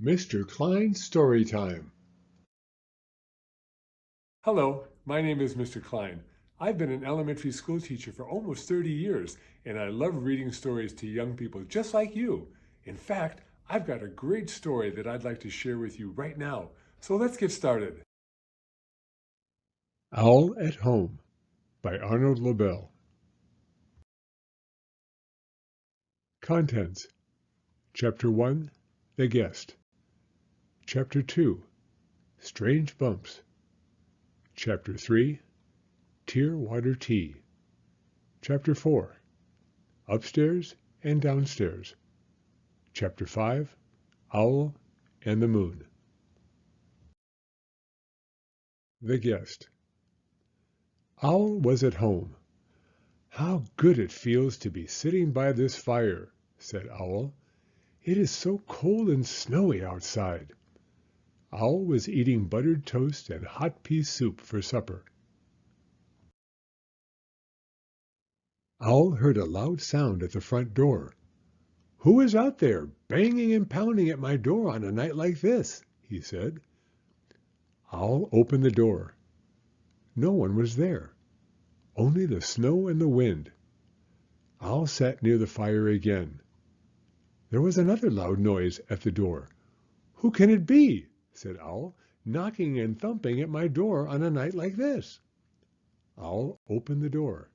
Mr. Klein's Story Time. Hello, my name is Mr. Klein. I've been an elementary school teacher for almost 30 years, and I love reading stories to young people just like you. In fact, I've got a great story that I'd like to share with you right now. So let's get started. Owl at Home by Arnold Lobel. Contents: Chapter 1, The Guest. Chapter 2, Strange Bumps. Chapter 3, Tear Water Tea. Chapter 4, Upstairs and Downstairs. Chapter 5, Owl and the Moon. The Guest. Owl was at home. "How good it feels to be sitting by this fire," said Owl. "It is so cold and snowy outside." Owl was eating buttered toast and hot pea soup for supper. Owl heard a loud sound at the front door. "Who is out there, banging and pounding at my door on a night like this?" he said. Owl opened the door. No one was there, only the snow and the wind. Owl sat near the fire again. There was another loud noise at the door. "Who can it be," said Owl, "knocking and thumping at my door on a night like this?" Owl opened the door.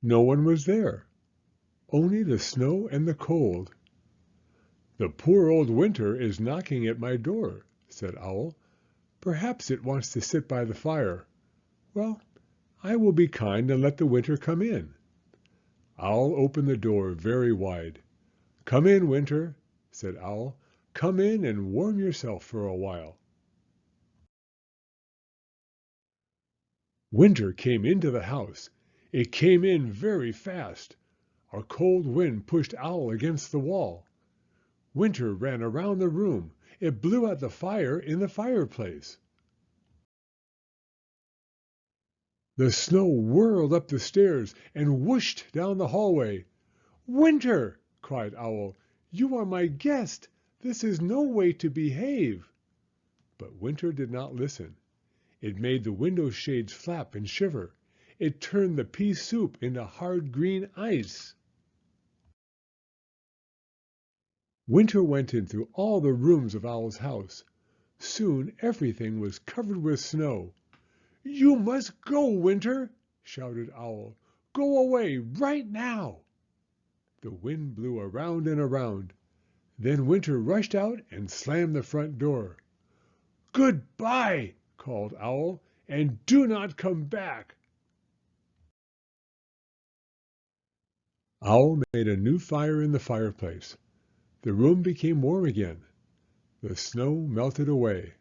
No one was there, only the snow and the cold. "The poor old winter is knocking at my door," said Owl. "Perhaps it wants to sit by the fire. Well, I will be kind and let the winter come in." Owl opened the door very wide. "Come in, Winter," said Owl. "Come in and warm yourself for a while." Winter came into the house. It came in very fast. A cold wind pushed Owl against the wall. Winter ran around the room. It blew out the fire in the fireplace. The snow whirled up the stairs and whooshed down the hallway. "Winter!" cried Owl. "You are my guest. This is no way to behave." But Winter did not listen. It made the window shades flap and shiver. It turned the pea soup into hard green ice. Winter went in through all the rooms of Owl's house. Soon everything was covered with snow. "You must go, Winter!" shouted Owl. "Go away right now!" The wind blew around and around. Then Winter rushed out and slammed the front door. "Good-bye!" called Owl, "and do not come back." Owl made a new fire in the fireplace. The room became warm again. The snow melted away.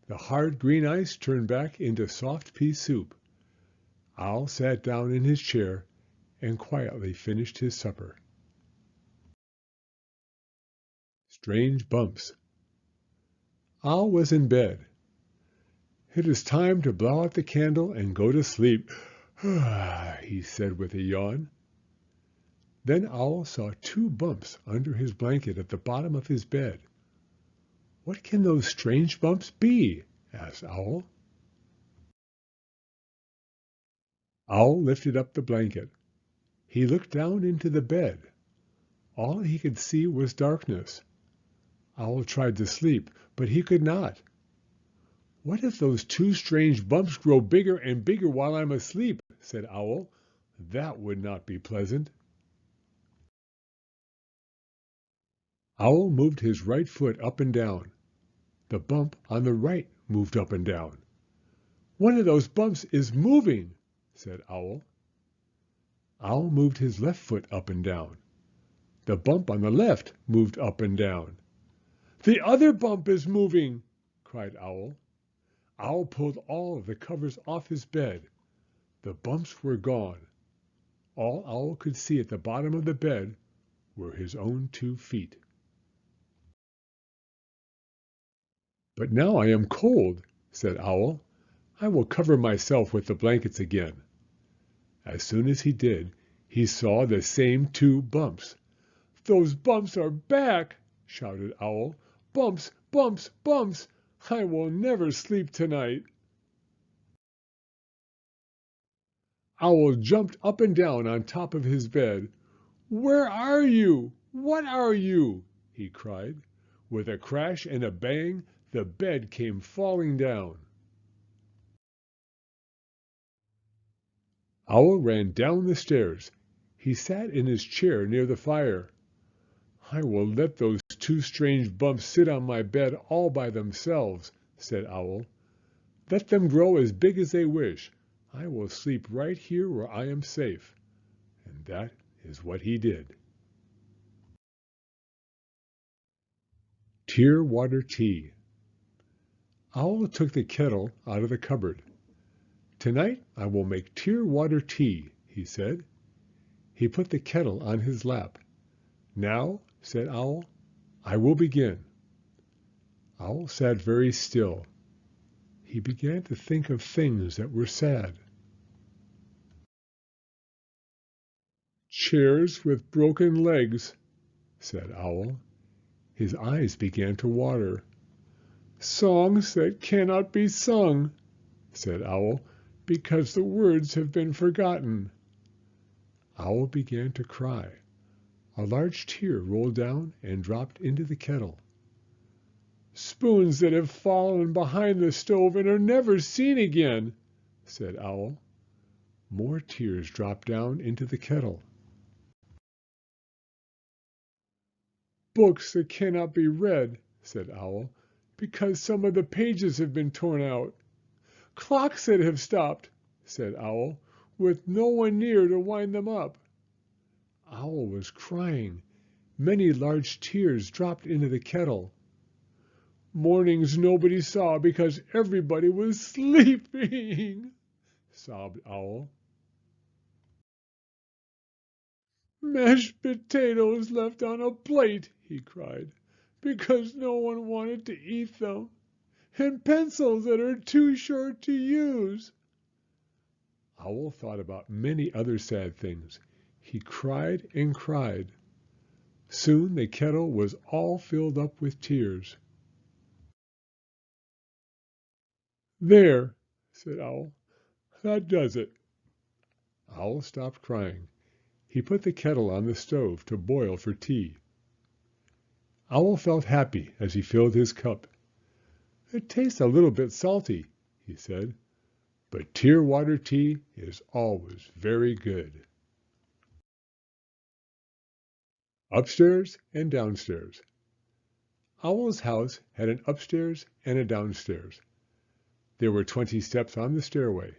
The hard green ice turned back into soft pea soup. Owl sat down in his chair and quietly finished his supper. Strange Bumps. Owl was in bed. "It is time to blow out the candle and go to sleep," he said with a yawn. Then Owl saw two bumps under his blanket at the bottom of his bed. "What can those strange bumps be?" asked Owl. Owl lifted up the blanket. He looked down into the bed. All he could see was darkness. Owl tried to sleep, but he could not. "What if those two strange bumps grow bigger and bigger while I'm asleep?" said Owl. "That would not be pleasant." Owl moved his right foot up and down. The bump on the right moved up and down. "One of those bumps is moving," said Owl. Owl moved his left foot up and down. The bump on the left moved up and down. "The other bump is moving!" cried Owl. Owl pulled all of the covers off his bed. The bumps were gone. All Owl could see at the bottom of the bed were his own 2 feet. "But now I am cold," said Owl. "I will cover myself with the blankets again." As soon as he did, he saw the same 2 bumps. Those bumps are back!" shouted Owl. "Bumps, bumps, bumps! I will never sleep tonight." Owl jumped up and down on top of his bed. "Where are you? What are you?" he cried. With a crash and a bang, the bed came falling down. Owl ran down the stairs. He sat in his chair near the fire. "I will let those two strange bumps sit on my bed all by themselves," said Owl. "Let them grow as big as they wish. I will sleep right here where I am safe." And that is what he did. Tear Water Tea. Owl took the kettle out of the cupboard. "Tonight I will make tear water tea," he said. He put the kettle on his lap. "Now," said Owl, "I will begin." Owl sat very still. He began to think of things that were sad. "Chairs with broken legs," said Owl. His eyes began to water. "Songs that cannot be sung," said Owl, "because the words have been forgotten." Owl began to cry. A large tear rolled down and dropped into the kettle. "Spoons that have fallen behind the stove and are never seen again," said Owl. More tears dropped down into the kettle. "Books that cannot be read," said Owl, "because some of the pages have been torn out." "Clocks that have stopped," said Owl, "with no one near to wind them up." Owl was crying. Many large tears dropped into the kettle. "Mornings nobody saw because everybody was sleeping," sobbed Owl. "Mashed potatoes left on a plate," he cried, "because no one wanted to eat them. And pencils that are too short to use." Owl thought about many other sad things. He cried and cried. Soon the kettle was all filled up with tears. "There," said Owl, "that does it." Owl stopped crying. He put the kettle on the stove to boil for tea. Owl felt happy as he filled his cup. "It tastes a little bit salty," he said, "but tear water tea is always very good." Upstairs and downstairs. Owl's house had an upstairs and a downstairs. There were 20 steps on the stairway.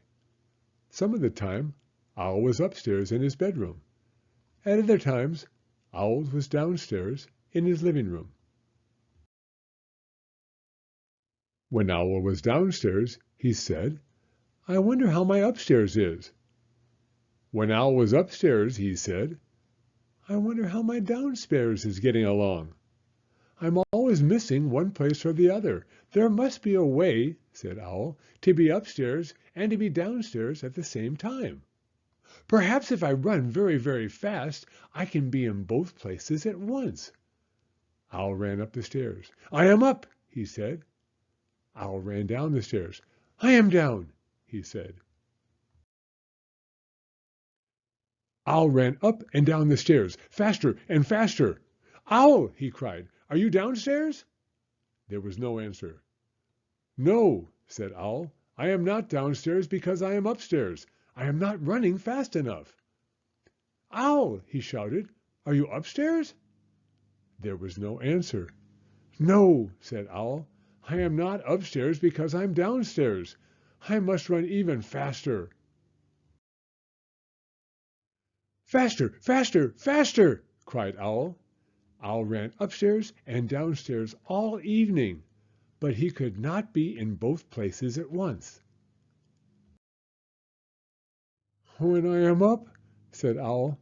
Some of the time, Owl was upstairs in his bedroom. At other times, Owl was downstairs in his living room. When Owl was downstairs, he said, "I wonder how my upstairs is." When Owl was upstairs, he said, "I wonder how my downstairs is getting along. I'm always missing one place or the other. There must be a way," said Owl, "to be upstairs and to be downstairs at the same time. Perhaps if I run very, very fast, I can be in both places at once." Owl ran up the stairs. "I am up," he said. Owl ran down the stairs. "I am down," he said. Owl ran up and down the stairs, faster and faster. "Owl," he cried, "are you downstairs?" There was no answer. "No," said Owl, "I am not downstairs because I am upstairs. I am not running fast enough." "Owl," he shouted, "are you upstairs?" There was no answer. "No," said Owl, "I am not upstairs because I am downstairs. I must run even faster." "Faster, faster, faster!" cried Owl. Owl ran upstairs and downstairs all evening, but he could not be in both places at once. "When I am up," said Owl,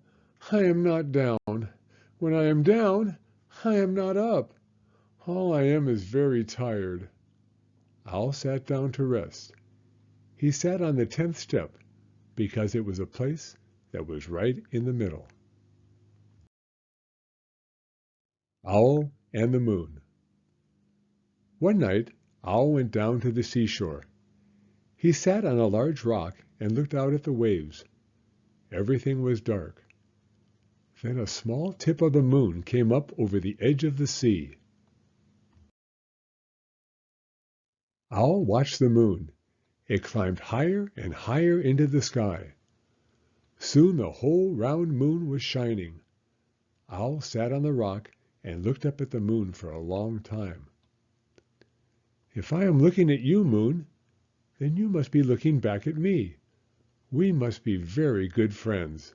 "I am not down. When I am down, I am not up. All I am is very tired." Owl sat down to rest. He sat on the 10th step because it was a place that was right in the middle. Owl and the Moon. One night, Owl went down to the seashore. He sat on a large rock and looked out at the waves. Everything was dark. Then a small tip of the moon came up over the edge of the sea. Owl watched the moon. It climbed higher and higher into the sky. Soon the whole round moon was shining. Owl sat on the rock and looked up at the moon for a long time. "If I am looking at you, moon, then you must be looking back at me. We must be very good friends."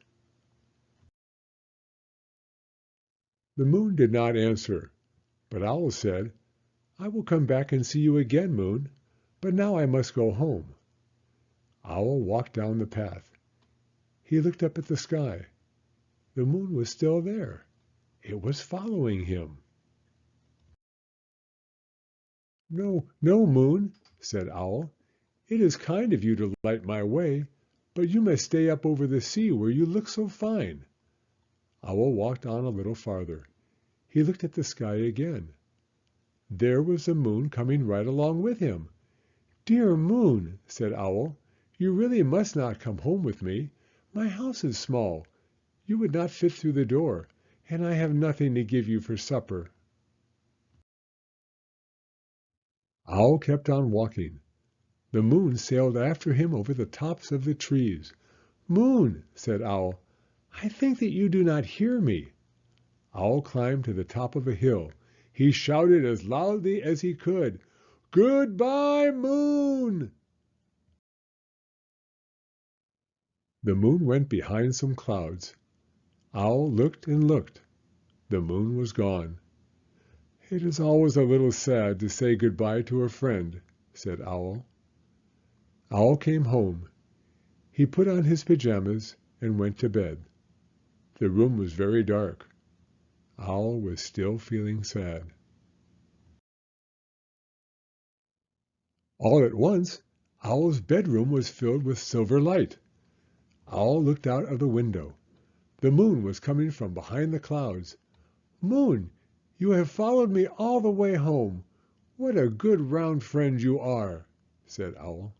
The moon did not answer, but Owl said, "I will come back and see you again, moon, but now I must go home." Owl walked down the path. He looked up at the sky. The moon was still there. It was following him. "No, no, moon," said Owl. "It is kind of you to light my way, but you must stay up over the sea where you look so fine." Owl walked on a little farther. He looked at the sky again. There was the moon coming right along with him. "Dear moon," said Owl, "you really must not come home with me. My house is small. You would not fit through the door, and I have nothing to give you for supper." Owl kept on walking. The moon sailed after him over the tops of the trees. "Moon," said Owl, "I think that you do not hear me." Owl climbed to the top of a hill. He shouted as loudly as he could, "Goodbye, moon!" The moon went behind some clouds. Owl looked and looked. The moon was gone. "It is always a little sad to say goodbye to a friend," said Owl. Owl came home. He put on his pajamas and went to bed. The room was very dark. Owl was still feeling sad. All at once, Owl's bedroom was filled with silver light. Owl looked out of the window. The moon was coming from behind the clouds. "Moon, you have followed me all the way home. What a good round friend you are," said Owl.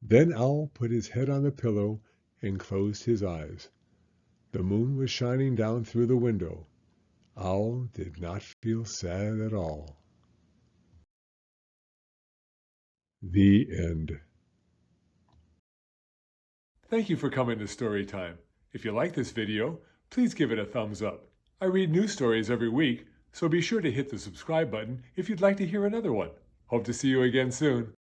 Then Owl put his head on the pillow and closed his eyes. The moon was shining down through the window. Owl did not feel sad at all. The end. Thank you for coming to Storytime. If you like this video, please give it a thumbs up. I read new stories every week, so be sure to hit the subscribe button if you'd like to hear another one. Hope to see you again soon.